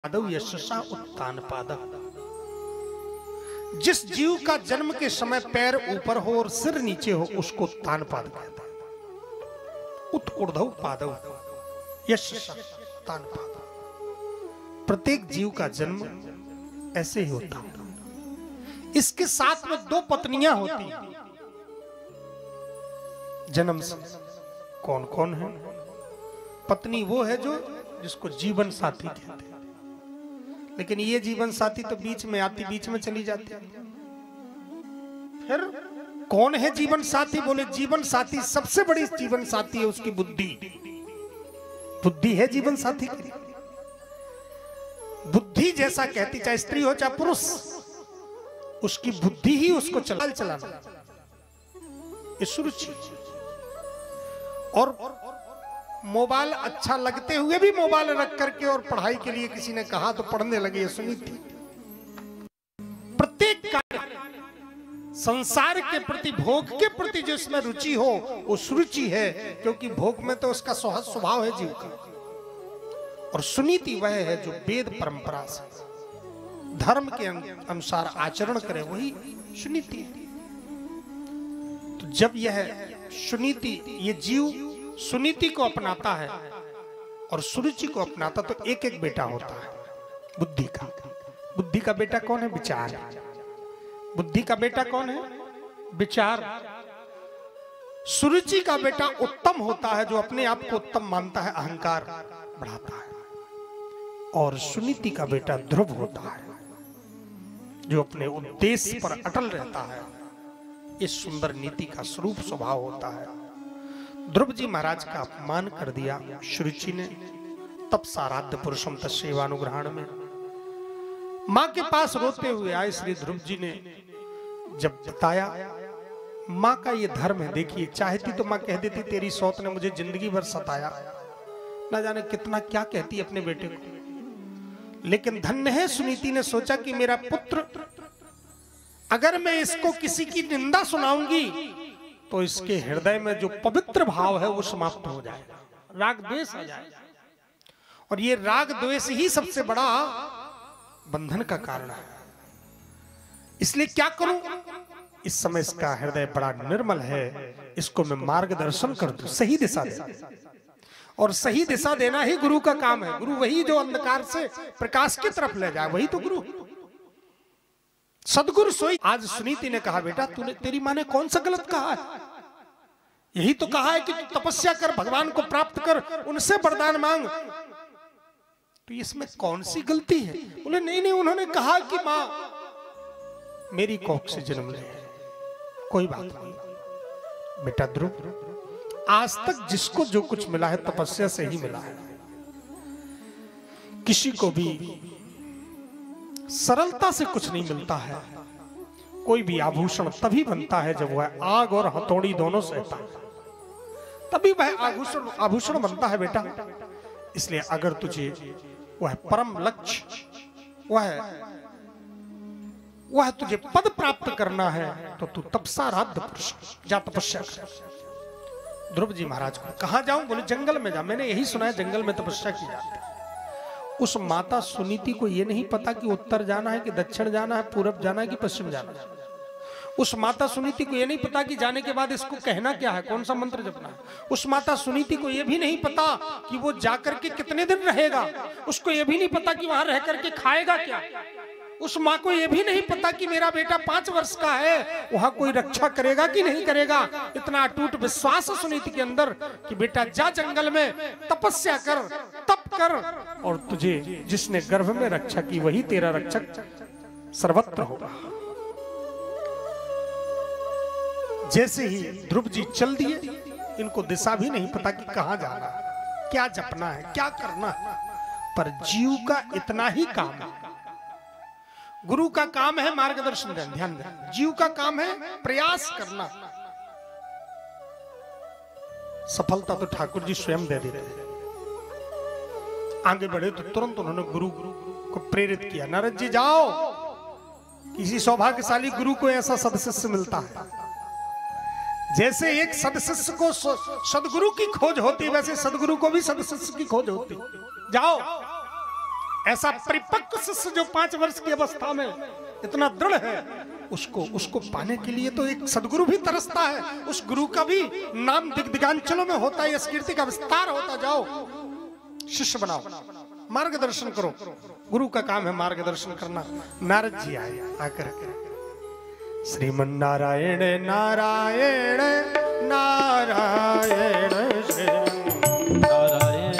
पादव यशसा उत्तान पादव। जिस जीव का जन्म के समय पैर ऊपर हो और सिर नीचे हो उसको उत्तान पाद कहते हैं। उत ऊर्ध्व पादव यशसा उत्तान पादव। प्रत्येक जीव का जन्म ऐसे ही होता है। इसके साथ में दो पत्नियां होती हैं जन्म से। कौन कौन है? पत्नी वो है जो जिसको जीवन साथी कहते हैं, लेकिन ये जीवन साथी तो बीच में आती, बीच में चली जाती है। फिर कौन है जीवन साथी? बोले जीवन साथी, सबसे बड़ी जीवन साथी है उसकी बुद्धि। बुद्धि है जीवन साथी की। बुद्धि जैसा कहती, चाहे स्त्री हो चाहे पुरुष, उसकी बुद्धि ही उसको चलाना। ये सुरुचि। और मोबाइल अच्छा लगते हुए भी मोबाइल रख करके और पढ़ाई के लिए किसी ने कहा तो पढ़ने लगे, सुनी थी। प्रत्येक कार्य संसार के प्रति, भोग के प्रति जो इसमें रुचि हो वो सुरुचि है, क्योंकि भोग में तो उसका सहज स्वभाव है जीव का। और सुनीति वह है जो वेद परंपरा से धर्म के अनुसार आचरण करे, वही सुनीति है। तो जब यह सुनीति, ये जीव सुनीति को अपनाता है और सुरुचि को अपनाता, तो एक एक बेटा होता है बुद्धि का। बुद्धि का बेटा कौन है? विचार। बुद्धि का बेटा कौन है? विचार। सुरुचि का बेटा उत्तम होता है, जो अपने आप को उत्तम मानता है, अहंकार बढ़ाता है। और सुनीति का बेटा ध्रुव होता है, जो अपने उद्देश्य पर अटल रहता है। इस सुंदर नीति का स्वरूप स्वभाव होता है। ध्रुव जी महाराज का अपमान कर दिया सुरुचि ने, तब साराध्य पुरुषम तस्सेवानुग्रहण में मां के पास रोते हुए आए श्री ध्रुव जी ने। जब बताया मां का ये धर्म है, देखिए चाहती तो मां कह देती तेरी सौत ने मुझे जिंदगी भर सताया, ना जाने कितना क्या कहती अपने बेटे को। लेकिन धन्य है सुनीति ने सोचा कि मेरा पुत्र, अगर मैं इसको किसी की निंदा सुनाऊंगी तो इसके हृदय में जो पवित्र भाव है वो समाप्त हो जाएगा, राग द्वेष आ जाएगा। और ये राग द्वेष ही सबसे बड़ा बंधन का कारण है। इसलिए क्या करूं? इस समय इसका हृदय बड़ा निर्मल है, इसको मैं मार्गदर्शन कर दूं, सही दिशा दे। और सही दिशा देना ही गुरु का काम है। गुरु वही जो अंधकार से प्रकाश की तरफ ले जाए, वही तो गुरु। सदगुरु सोई। आज सुनीति ने कहा बेटा तूने, तेरी मां ने कौन सा गलत कहा है? यही तो कहा है कि तू तपस्या कर, भगवान को प्राप्त कर, उनसे वरदान मांग। तो इसमें कौन सी गलती है? बोले नहीं नहीं, उन्होंने कहा कि मां मेरी कोख से जन्म ले, कोई बात नहीं। बेटा ध्रुव, आज तक जिसको जो कुछ मिला है तपस्या से ही मिला है। किसी को भी सरलता से कुछ नहीं मिलता है। कोई भी आभूषण तभी बनता है जब वह आग और हथौड़ी दोनों सहता है, तभी वह आभूषण बनता है बेटा। इसलिए अगर तुझे वह परम लक्ष्य, वह तुझे पद प्राप्त करना है तो तू तपसाराध्य पुरुष जा, तपस्या कर। ध्रुव जी महाराज को कहां जाऊं? बोले जंगल में जा। मैंने यही सुना है जंगल में तपस्या की जाती है। उस माता सुनीति को यह नहीं पता कि उत्तर जाना है कि दक्षिण जाना है, पूरब जाना है कि पश्चिम जाना है। उस माता सुनीति को यह नहीं पता कि जाने के बाद इसको कहना क्या है, कौन सा मंत्र जपना है। उस माता सुनीति को यह भी नहीं पता कि वो जाकर के कितने दिन रहेगा। उसको यह भी नहीं पता कि वहां रह करके खाएगा क्या। उस माँ को यह भी नहीं पता कि मेरा बेटा 5 वर्ष का है, वहां कोई रक्षा करेगा कि नहीं करेगा। इतना अटूट विश्वास है सुनीति के अंदर कि बेटा जा जंगल में तपस्या कर, तप कर, और तुझे जिसने गर्भ में रक्षा की वही तेरा रक्षक सर्वत्र होगा। जैसे ही ध्रुव जी चल दिए, इनको दिशा भी नहीं पता कि कहां जाना है, क्या जपना है, क्या करना है। पर जीव का इतना ही काम है। गुरु का काम है मार्गदर्शन देना, ध्यान देना। जीव का काम है प्रयास करना। सफलता तो ठाकुर जी स्वयं दे देते हैं। आगे बढ़े तो तुरंत उन्होंने गुरु को प्रेरित किया, नारद जी जाओ, किसी सौभाग्यशाली गुरु को ऐसा सदशिष्य मिलता है। जैसे एक सदशिष्य को सदगुरु की खोज होती, वैसे सदगुरु को भी सदशिष्य की खोज होती। जाओ ऐसा परिपक्व शिष्य जो 5 वर्ष की अवस्था में इतना दृढ़ है, उसको पाने के लिए तो एक सदगुरु भी तरसता है। उस गुरु का भी नाम दिग्दिगांचलों में होता है, इस कीर्ति का विस्तार होता। जाओ शिष्य बनाओ, मार्गदर्शन करो। गुरु का काम है मार्गदर्शन करना। नारद जी आए, आकर श्रीमन नारायण नारायण नारायण नारायण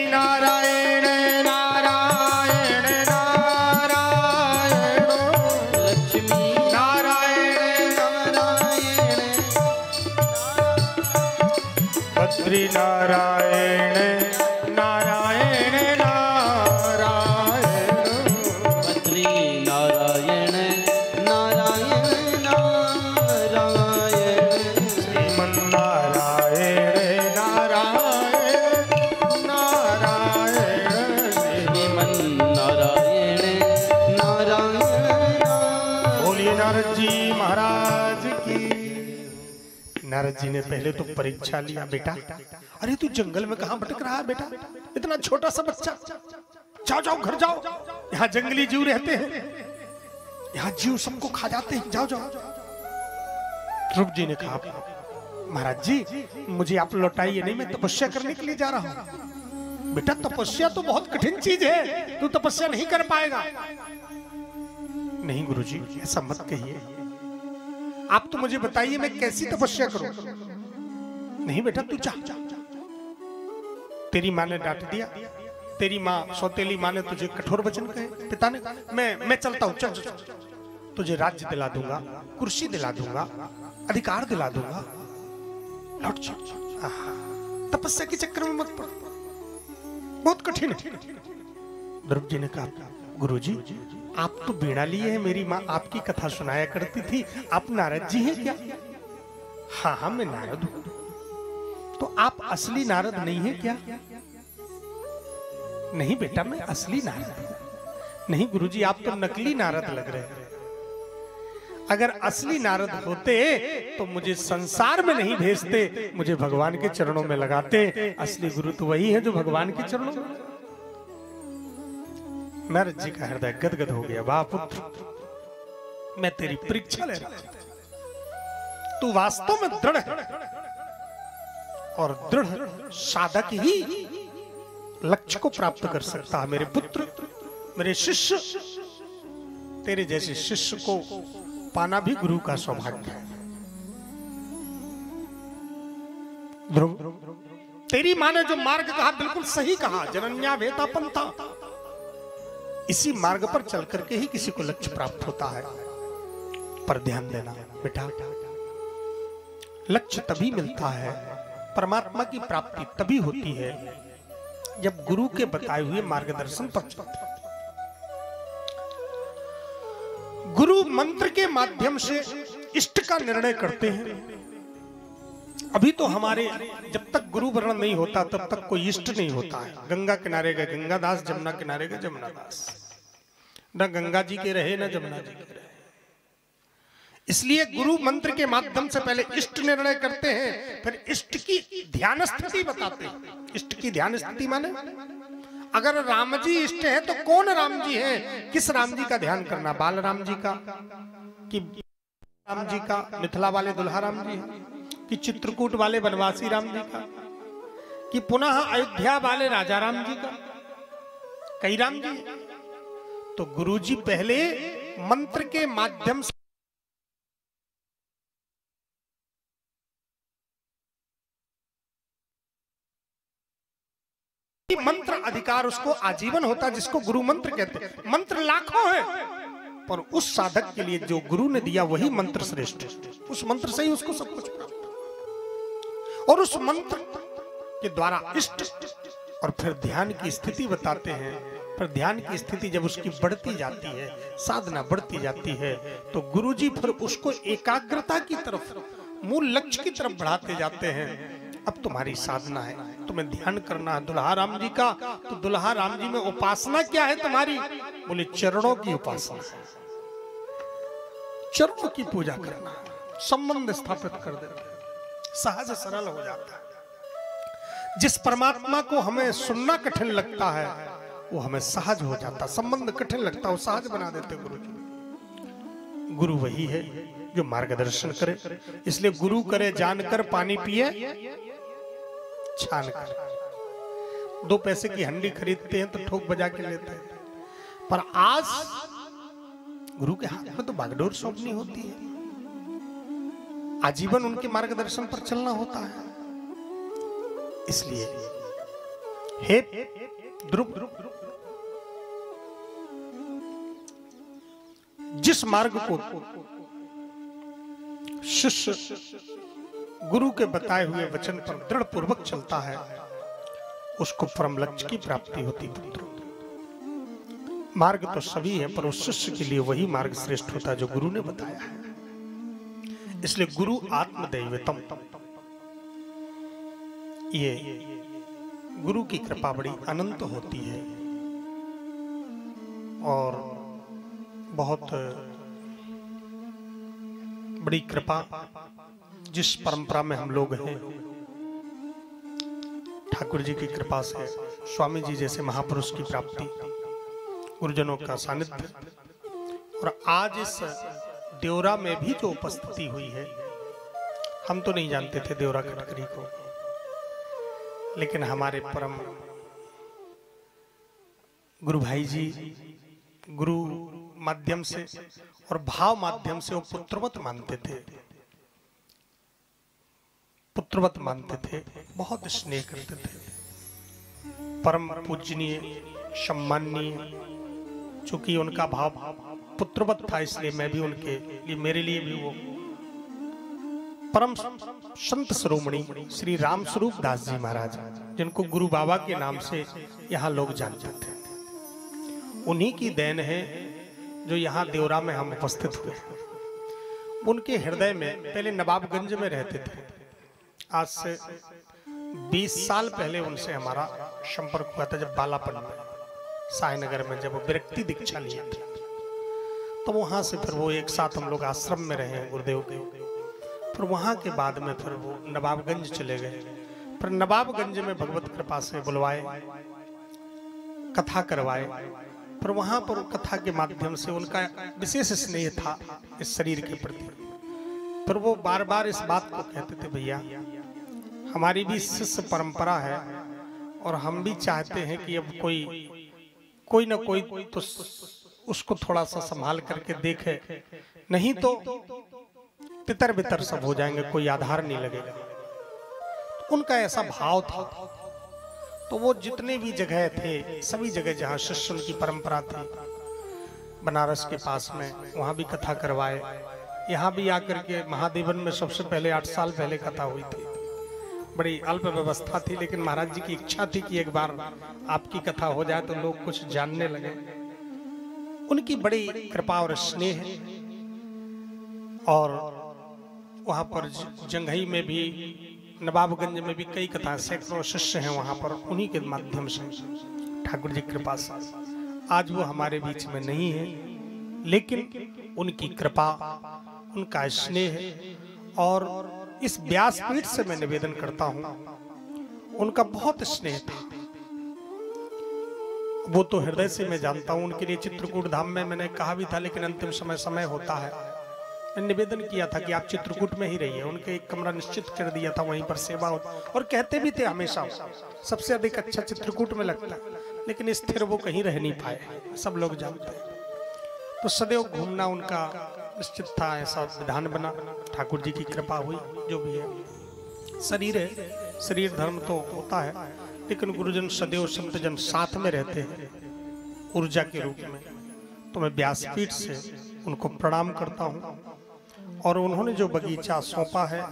नारायण नारायण बद्री नारायण नारायण नारायण श्रीमन नारायण नारायण नारायण श्रीमन नारायण नारायण। बोलिए नारद जी महाराज की। नारद जी ने पहले तो परीक्षा लिया, बेटा अरे तू जंगल में कहां भटक रहा है बेटा, इतना छोटा सा बच्चा, जाओ जाओ घर जाओ, यहाँ जंगली जीव रहते हैं, यहाँ जीव सबको खा जाते हैं, जाओ जाओ। ध्रुव जी ने कहा महाराज जी मुझे आप लौटाइए नहीं, मैं तपस्या करने के लिए जा रहा हूं। बेटा तपस्या तो बहुत कठिन चीज है, तू तपस्या नहीं कर पाएगा। नहीं गुरुजी ऐसा मत कहिए, आप तो मुझे बताइए मैं कैसी तपस्या करूं। नहीं बेटा तू जा, तेरी माँ ने डांट दिया, तेरी माँ सौतेली माँ ने तुझे कठोर वचन कहे, पिता ने, मैं चलता हूं, चल तुझे राज्य दिला दूंगा, कुर्सी दिला दूंगा, अधिकार दिला दूंगा, लौट चल। तपस्या के चक्कर में मत पड़, बहुत कठिन है। ध्रुव जी ने कहा गुरुजी आप तो बीड़ा लिए हैं, मेरी माँ आपकी कथा सुनाया करती थी, आप नारद जी हैं क्या? हाँ हाँ मैं नारद हूं। तो आप असली नारद नहीं है क्या? नहीं बेटा मैं असली नारद हूं। नहीं गुरुजी आप तो नकली नारद लग रहे हैं। अगर असली नारद होते तो मुझे संसार में नहीं भेजते, मुझे भगवान के चरणों में लगाते। असली गुरु तो वही है जो भगवान के चरणों में। नारद जी का हृदय गदगद हो गया। वाह पुत्र मैं तेरी परीक्षा ले रहा हूं, तू वास्तव में दृढ़ है और दृढ़ साधक ही लक्ष्य को प्राप्त कर सकता है। मेरे पुत्र मेरे शिष्य, तेरे जैसे शिष्य को पाना भी गुरु का सौभाग्य है। ध्रुव तेरी माँ ने जो मार्ग कहा बिल्कुल सही कहा, जनन्या भेता पंथा। इसी मार्ग पर चल करके ही किसी को लक्ष्य प्राप्त होता है। पर ध्यान देना बेटा, लक्ष्य तभी मिलता है, परमात्मा की प्राप्ति तभी होती है जब गुरु के बताए हुए मार्गदर्शन पर चलते। गुरु मंत्र के माध्यम से इष्ट का निर्णय करते हैं। अभी तो हमारे जब तक गुरु वर्ण नहीं होता तब तक कोई इष्ट नहीं होता है। गंगा किनारे का गंगादास, जमुना किनारे का जमुनादास, न गंगा जी के रहे न जमुना जी के रहे। इसलिए गुरु मंत्र के माध्यम से पहले इष्ट निर्णय करते हैं, फिर इष्ट की ध्यान स्थिति बताते हैं। इष्ट की ध्यान स्थिति माने अगर राम जी इष्ट है तो कौन राम जी है, किस राम जी का ध्यान करना, बाल राम जी का कि राम जी का, मिथिला वाले दुल्हा राम जी कि चित्रकूट वाले वनवासी राम जी का, कि पुनः अयोध्या वाले राजा राम जी का, कई राम जी। तो गुरुजी पहले मंत्र के माध्यम से मंत्र अधिकार उसको आजीवन होता, जिसको गुरु मंत्र कहते हैं। मंत्र लाखों हैं पर उस साधक के लिए जो गुरु ने दिया वही मंत्र श्रेष्ठ है। उस मंत्र से ही उसको सब कुछ प्राप्त। और उस मंत्र के द्वारा इष्ट और फिर ध्यान की स्थिति बताते हैं। फिर ध्यान की स्थिति जब उसकी बढ़ती जाती है, साधना बढ़ती जाती है, तो गुरुजी फिर उसको एकाग्रता की तरफ, मूल लक्ष्य की तरफ बढ़ाते जाते हैं। अब तुम्हारी साधना है, तुम्हें ध्यान करना है दुल्हा राम जी का। तो दुल्हा राम जी में उपासना क्या है तुम्हारी? बोले चरणों की उपासना है, चरणों की पूजा करना, संबंध स्थापित कर देना, सहज सरल हो जाता है। जिस परमात्मा को हमें सुनना कठिन लगता है वो हमें सहज हो जाता, संबंध कठिन लगता है वो सहज बना देते गुरु जी। गुरु वही है जो मार्गदर्शन करे, इसलिए गुरु करे जानकर पानी पिए छान कर। 2 पैसे की हंडी खरीदते हैं तो ठोक बजा के लेते हैं, पर आज गुरु के हाथ में तो बागडोर सौंपनी होती है, आजीवन उनके मार्गदर्शन पर चलना होता है। इसलिए हे ध्रुव, जिस मार्ग को शिष्य गुरु के बताए हुए वचन पर दृढ़ पूर्वक चलता है उसको परम लक्ष्य की प्राप्ति होती पुत्र। मार्ग तो सभी है पर उस शिष्य के लिए वही मार्ग श्रेष्ठ होता है जो गुरु ने बताया है। इसलिए गुरु आत्मदैवतम, ये गुरु की कृपा बड़ी अनंत होती है और बहुत बड़ी कृपा जिस परंपरा में हम लोग हैं, ठाकुर जी की कृपा से स्वामी जी जैसे महापुरुष की प्राप्ति, गुरुजनों का सानिध्य, और आज इस देवरा में भी जो उपस्थिति हुई है, हम तो नहीं जानते थे देवरा कटकरी को, लेकिन हमारे परम गुरु भाई जी गुरु माध्यम से और भाव माध्यम से वो पुत्रवत मानते थे, पुत्रवत मानते थे, बहुत स्नेह करते थे, परम पूजनीय सम्माननीय। चूंकि उनका भाव पुत्रवत था इसलिए मैं भी उनके लिए, मेरे लिए भी वो परम संत शिरोमणि श्री राम स्वरूप दास जी महाराज, जिनको गुरु बाबा के नाम से यहाँ लोग जानते थे, उन्हीं की देन है जो यहाँ देवरा में हम उपस्थित हुए। उनके हृदय में, पहले नवाबगंज में रहते थे, आज से 20 साल पहले उनसे हमारा संपर्क हुआ था, जब बालापन में साईनगर में जब वो विरक्ति दीक्षा लिए थे, तो वहां से फिर वो एक साथ हम लोग आश्रम में रहे हैं गुरुदेव के। फिर वहां के बाद में फिर वो नवाबगंज चले गए, फिर नवाबगंज में भगवत कृपा से बुलवाए, कथा करवाए, फिर वहां पर कथा के माध्यम से उनका विशेष स्नेह था इस शरीर के प्रति। फिर वो बार बार इस बात को कहते थे, भैया हमारी भी शिष्य परंपरा है और हम भी चाहते हैं कि अब कोई ना कोई तो उसको थोड़ा सा संभाल करके देखे, नहीं तो तितर बितर सब हो जाएंगे, कोई आधार नहीं लगेगा। तो उनका ऐसा भाव था, तो वो जितने भी जगह थे, सभी जगह जहाँ शिष्य उनकी परंपरा थी, बनारस के पास में वहाँ भी कथा करवाए, यहाँ भी आकर के महादेवन में सबसे पहले 8 साल पहले कथा हुई थी। बड़ी अल्प व्यवस्था थी, लेकिन महाराज जी की इच्छा थी कि एक बार आपकी कथा हो जाए तो लोग कुछ जानने लगे। उनकी बड़ी कृपा और स्नेह, और वहाँ पर जंघई में भी, नवाबगंज में भी कई कथा, सैकड़ों शिष्य हैं वहाँ पर, उन्हीं के माध्यम से ठाकुर जी कृपा से आज वो हमारे बीच में नहीं है, लेकिन उनकी कृपा, उनका स्नेह, और इस व्यासपीठ से मैं निवेदन करता हूँ, उनका बहुत स्नेह था। वो तो हृदय से मैं जानता हूँ, उनके लिए चित्रकूट धाम में मैंने कहा भी था, लेकिन अंतिम समय होता है, मैंने निवेदन किया था कि आप चित्रकूट में ही रहिए, उनके एक कमरा निश्चित कर दिया था, वहीं पर सेवा हो, और कहते भी थे हमेशा सबसे अधिक अच्छा चित्रकूट में लगता, लेकिन स्थिर वो कहीं रह नहीं पाए, सब लोग जानते हैं। तो सदैव घूमना उनका निश्चित था, ऐसा विधान बना, ठाकुर जी की कृपा हुई। जो भी है शरीर है, शरीर धर्म तो होता है, लेकिन गुरुजन सदैव संतजन साथ में रहते हैं ऊर्जा के रूप में। तो मैं व्यासपीठ से उनको प्रणाम करता हूँ, और उन्होंने जो बगीचा सौंपा है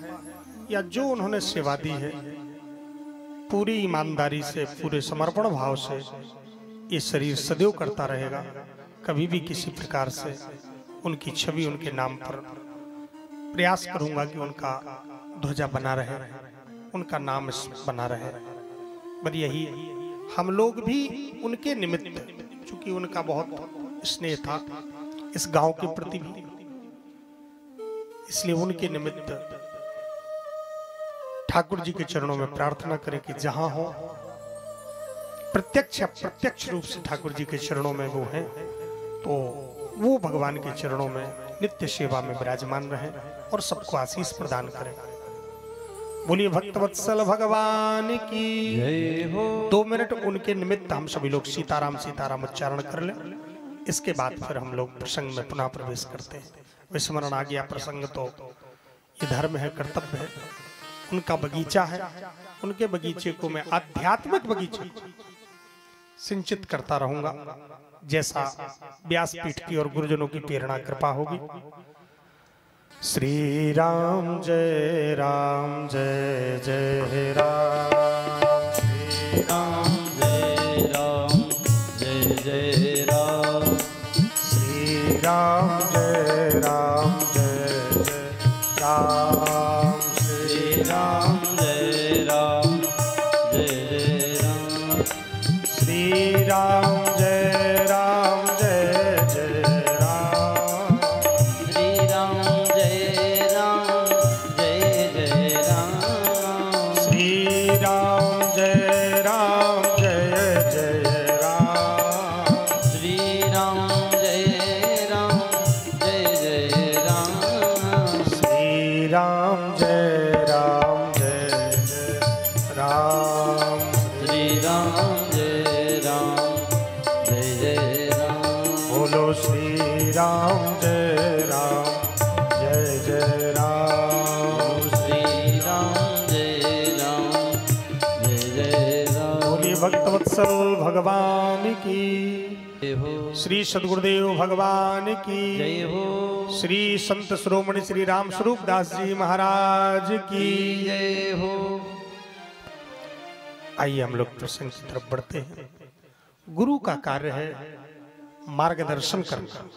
या जो उन्होंने सेवा दी है, पूरी ईमानदारी से, पूरे समर्पण भाव से ये शरीर सदैव करता रहेगा। कभी भी किसी प्रकार से उनकी छवि, उनके नाम पर प्रयास करूंगा कि उनका ध्वजा बना रहे, उनका नाम बना रहे। पर यही हम लोग भी उनके निमित्त, चूंकि उनका बहुत स्नेह था इस गांव के प्रति भी, इसलिए उनके निमित्त ठाकुर जी के चरणों में प्रार्थना करें कि जहां हो प्रत्यक्ष अप्रत्यक्ष रूप से ठाकुर जी के चरणों में वो हैं, तो वो भगवान के चरणों में नित्य सेवा में विराजमान रहे और सबको आशीष प्रदान करें। बोलिए भक्तवत्सल भगवान की जय हो। 2 मिनट उनके निमित्त हम सभी लोग सीताराम सीताराम उच्चारण कर लें। इसके बाद फिर हम लोग प्रसंग में पुनः प्रवेश करते हैं। विस्मरण आ गया प्रसंग तो ये धर्म है, कर्तव्य है। उनका बगीचा है, उनके बगीचे को मैं आध्यात्मिक बगीचे सिंचित करता रहूंगा, जैसा व्यासपीठ की और गुरुजनों की प्रेरणा कृपा होगी। श्री राम जय जय राम, श्री राम जय जय राम, श्री राम जय जय राम, श्री राम जय जय राम, श्री राम भगवान की, श्री सद्गुरुदेव भगवान की जय हो, श्री संत शिरोमणि श्री राम स्वरूप दास जी महाराज की जय हो। आइए हम लोग प्रसंग की तरफ बढ़ते हैं। गुरु का कार्य है मार्गदर्शन करना।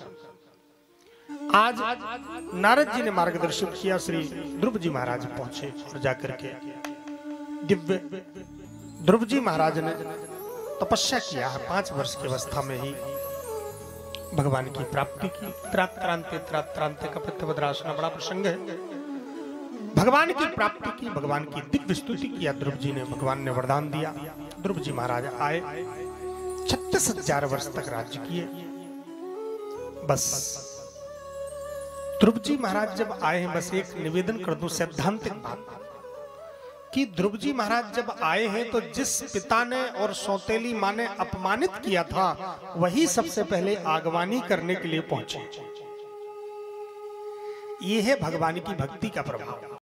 आज नारद जी ने मार्गदर्शन किया, श्री ध्रुव जी महाराज पहुंचे और जाकर के दिव्य ध्रुव जी महाराज ने तपस्या किया है। 5 वर्ष की अवस्था में ही भगवान की प्राप्ति की। त्रात्रांते का पत्यवद्रासना बड़ा प्रसंग है। भगवान की प्राप्ति की, भगवान की दिव्य स्तुति किया ध्रुव जी ने। भगवान ने वरदान दिया। ध्रुव जी महाराज आए, 36,000 वर्ष तक राज्य किए। बस ध्रुव जी महाराज जब आए हैं, बस एक निवेदन कर दूं सैद्धांतिक बात कि ध्रुव जी महाराज जब आए हैं तो जिस पिता ने और सौतेली मां ने अपमानित किया था, वही सबसे पहले आगवानी करने के लिए पहुंचे। यह है भगवान की भक्ति का प्रभाव।